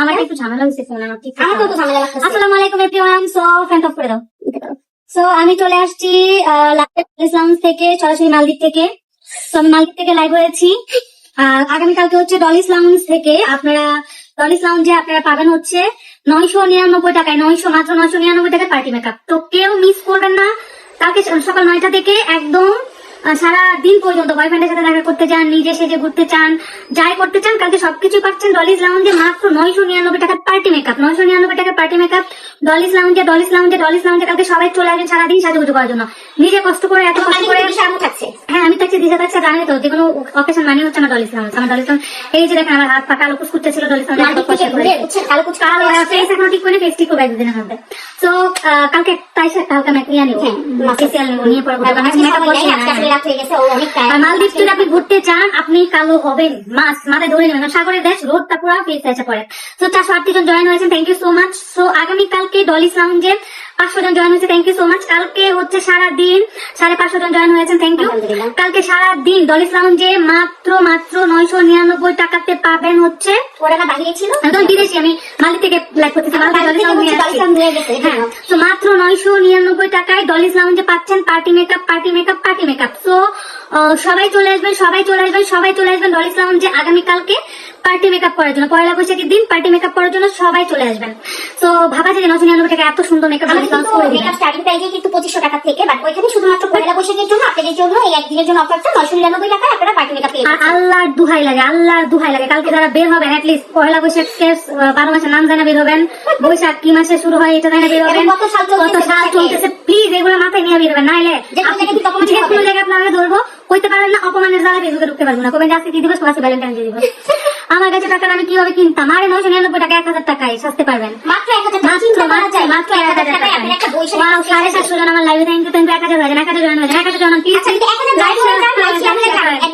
আমার একটু ঝামেলা হয়েছে ফোন আমার ঠিক আমার তো ঝামেলা লাগছে। আসসালামু আলাইকুম এভরিওয়ান। সো ফ্যান অফ করে দাও। সো আমি চলে আসছি লাউঞ্জ থেকে, সরাসরি মালদ্বীপ থেকে। তো আমি মালদ্বীপ থেকে লাইভ হয়েছি। আগামীকালকে হচ্ছে ডলিস লাউঞ্জ থেকে আপনারা ডলিস লাউঞ্জে আপনারা পাবেন হচ্ছে 999 টাকায়, মাত্র 999 টাকায় পার্টি মেকআপ। তো কেউ মিস করবেন না। কালকে সকাল 9টা থেকে একদম সারা দিন পর্যন্ত বয়ফ্রেন্ডের সাথে দেখা করতে চান, নিজে সেজে ঘুরতে চান, যাই করতে চান, কালকে সবকিছু পাচ্ছেন ডলিস লাউঞ্জে মাত্র 999 টাকার পার্টি মেকআপ। 999 টাকার পার্টি মেকআপ ডলিস লাউঞ্জে। কালকে সবাই চলে আসবেন সারাদিন সাজুগুজু করার জন্য। নিজে কষ্ট করে এত কষ্ট করে থাকছে। হ্যাঁ আমি থাকছি, দিশা থাকছে, জানি তো যে কোনো অকেশন মানে হচ্ছে আমার ডলিস লাউঞ্জ। আমার ডলিস লাউঞ্জ এই যে দেখেন আমার হাত পা কালো কুচকুচে ছিল ডলিস লাউঞ্জে। ঠিক করে ফেস ঠিক করে একদিনের মধ্যে। তো কালকে তাই হালকা মেকআপ নিব, ফেসিয়াল নিয়ে পরে মালদ্বীপ যদি আপনি ঘুরতে চান আপনি কালো হবেন, মাথায় ধরে নেবেন। সাগরের দেশ, রোদটা পুরো ফেস এসে পড়ে। তো 438 জন জয়েন হয়েছেন, thank you so much. So আগামীকালকে ডলিস লাউঞ্জে 500 জন জয়েন হয়েছে, থ্যাংক ইউ সো মাচ। কালকে হচ্ছে সারা দিন 550 জন জয়েন হয়েছেন, থ্যাংক ইউ। কালকে সারা দিন ডলিস লাউঞ্জে মাত্র 999 টাকাতে পাবেন হচ্ছে। ওরা না বাহিরে ছিল, একদম বিদেশি। আমি মালদ্বীপ থেকে লাইভ করতেছি, হ্যাঁ। তো মাত্র 999 টাকায় ডলিস লাউঞ্জে পাচ্ছেন পার্টি মেকআপ। সো সবাই চলে আসবেন ডলিস লাউঞ্জে আগামীকালকে পার্টি মেকআপ করার জন্য। পয়লা বৈশাখের দিন পার্টি মেকআপ করার জন্য সবাই চলে আসবেন। তো ভাবা যায় 999 টাকা এত সুন্দর মেকআপ স্টার্টিং প্রাইস কিন্তু 2500 টাকা থেকে, বাট ওইখানে শুধুমাত্র পয়লা বৈশাখের জন্য আপনাদের জন্য এই একদিনের জন্য অফারটা 999 টাকায় আপনারা পার্টি মেকআপ পেয়ে যাবেন। আল্লাহর দুহাই লাগে। কালকে যারা বের হবেন অ্যাটলিস্ট পয়লা বৈশাখকে 12 মাসের নাম জানা বের হবেন। বৈশাখ কি মাসে শুরু হয় এটা জানা বের হবেন। কত সাল চলতেছে প্লিজ এগুলো মাথায় নিয়ে বের হবেন, নাইলে কোনো জায়গায় আপনারা ধরবো কইতে পারেন না, অপমানের জ্বালা ফেসবুকে ঢুকতে পারবো না। কবে আজকে কি দিবস, আজকে ভ্যালেন্টাইন ডে দিবস। আমার কাছে টাকা আমি কিভাবে কিনতাম? আরে 999 টাকা 1000 টাকায় সাজতে পারবেন, মাত্র 1000 টাকা। মাত্র 1000 টাকায় একটা বৈশাখ। ওয়াও 750 জন আমার লাইভে থ্যাংক ইউ 1000 জন 1000 জন প্লিজ।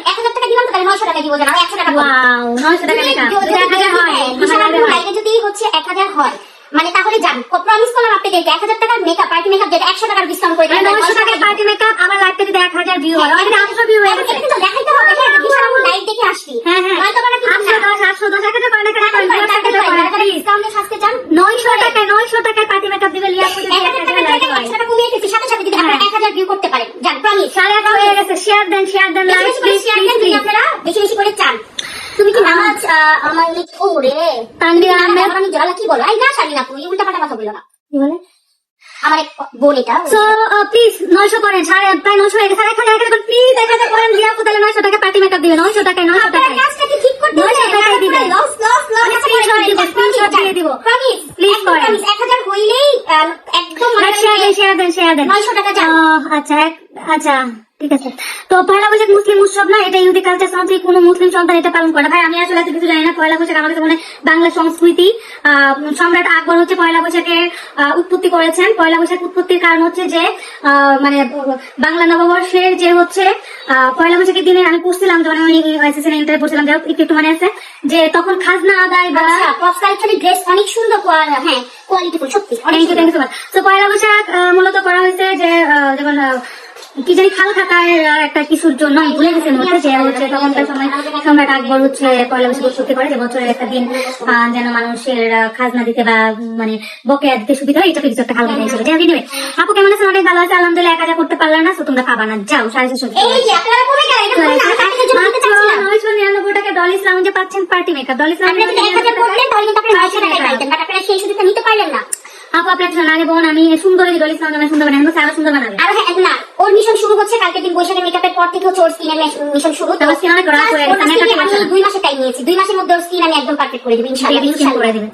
1000 টাকা দিবেন তাহলে 900 টাকা দিব, জানো 100 টাকা। ওয়াও 900 টাকা লেখা 1000 হয়। লাইভে যদি হচ্ছে 1000 হয় মানে তাহলে যান প্রমিস করলাম আপনাদের 1000 টাকার মেকআপ পার্টি মেকআপ যেটা 100 টাকার ডিসকাউন্ট করে দেন। 900 টাকার পার্টি মেকআপ আমার লাইভে যদি 1000 ভিউ হয়, অলরেডি 800 ভিউ হয়ে গেছে। কিন্তু দেখাইতে হবে যে বিশাল লাইভ দেখে আসছি। হ্যাঁ নয়তো মানে কি 810 1000 টাকা ডিসকাউন্টে সাজতে চান 900 টাকায় পার্টি মেকআপ দিবে লিয়া করে 100 টাকা কমিয়ে দিচ্ছি, সাথে সাথে যদি আপনারা 1000 ভিউ করতে পারেন যান প্রমিস। 800 হয়ে গেছে। শেয়ার দেন লাইভ প্লিজ যদি আপনারা বেশি বেশি করে চান। তুমি কি নামাজ আমার ওরে তানভীর আহমেদ আমি জলা কি বলো? এই না শালিনা তুই উল্টাপাল্টা কথা বলো না। কি বলে আমার এক বোন এটা। সো প্লিজ 900 করেন, প্রায় 900 হয়ে গেছে। প্লিজ 1000 করেন, লিয়া তাহলে 900 টাকা পার্টি মেকআপ দিবে। 900 টাকায় কাজটা কি ঠিক করতে 900 টাকায় দিবে। স্ক্রিনশট দিয়ে দিব প্রমিস প্লিজ করেন। 1000 হইলেই একদম শেয়ার দেন 900 টাকা যান। আচ্ছা ঠিক আছে। তো পয়লা বৈশাখ মুসলিম উৎসব না, এটা ইহুদি কালচার সন্ত্রী কোনো মুসলিম সন্তান এটা পালন করে। ভাই আমি আসলে এত কিছু জানি না। পয়লা বৈশাখ আমাদের মনে বাংলা সংস্কৃতি। সম্রাট আকবর হচ্ছে পয়লা বৈশাখের উৎপত্তি করেছেন। পয়লা বৈশাখ উৎপত্তির কারণ হচ্ছে যে মানে বাংলা নববর্ষের যে হচ্ছে পয়লা বৈশাখের দিনে আমি পড়ছিলাম যখন আমি ইন্টারে পড়ছিলাম, যাই একটু মনে আছে যে তখন খাজনা আদায় বা ড্রেস অনেক সুন্দর, হ্যাঁ কোয়ালিটিফুল সত্যি। তো পয়লা বৈশাখ মূলত করা হয়েছে যে যেমন কি জানি খাল খাতায় একটা কিছুর জন্য আমি ভুলে গেছি মধ্যে, যে হচ্ছে তখনকার সময় সম্রাট আকবর হচ্ছে পয়লা বৈশাখ উৎসব করে যে বছরের একটা দিন যেন মানুষের খাজনা দিতে বা মানে বকেয়া দিতে সুবিধা হয়, এটা কিছু একটা খাল খাতা হিসেবে। যাই আপু কেমন আছে? অনেক ভালো আছে আলহামদুলিল্লাহ। 1000 করতে পারলাম না, তো তোমরা পাবা না, যাও 650 টাকা ডলিস লাউঞ্জে পাচ্ছেন পার্টি মেকআপ। ডলিস লাউঞ্জে নিতে পারলেন না আপু আপনার আগে বোন আমি সুন্দর ডলিস লাউঞ্জ আমি সুন্দর বানাবো, আরো সুন্দর বানাবে। আর হ্যাঁ না, ওর মিশন শুরু হচ্ছে কালকে দিন বৈশাখের মেকআপের পর থেকে হচ্ছে ওর স্কিনের মিশন শুরু। তো স্কিন অনেক রাত হয়ে গেছে, আমি 2 মাসের টাইম নিয়েছি, 2 মাসের মধ্যে ওর স্কিন আমি একদম পারফেক্ট করে দেব ইনশাআল্লাহ। করে দেবেন।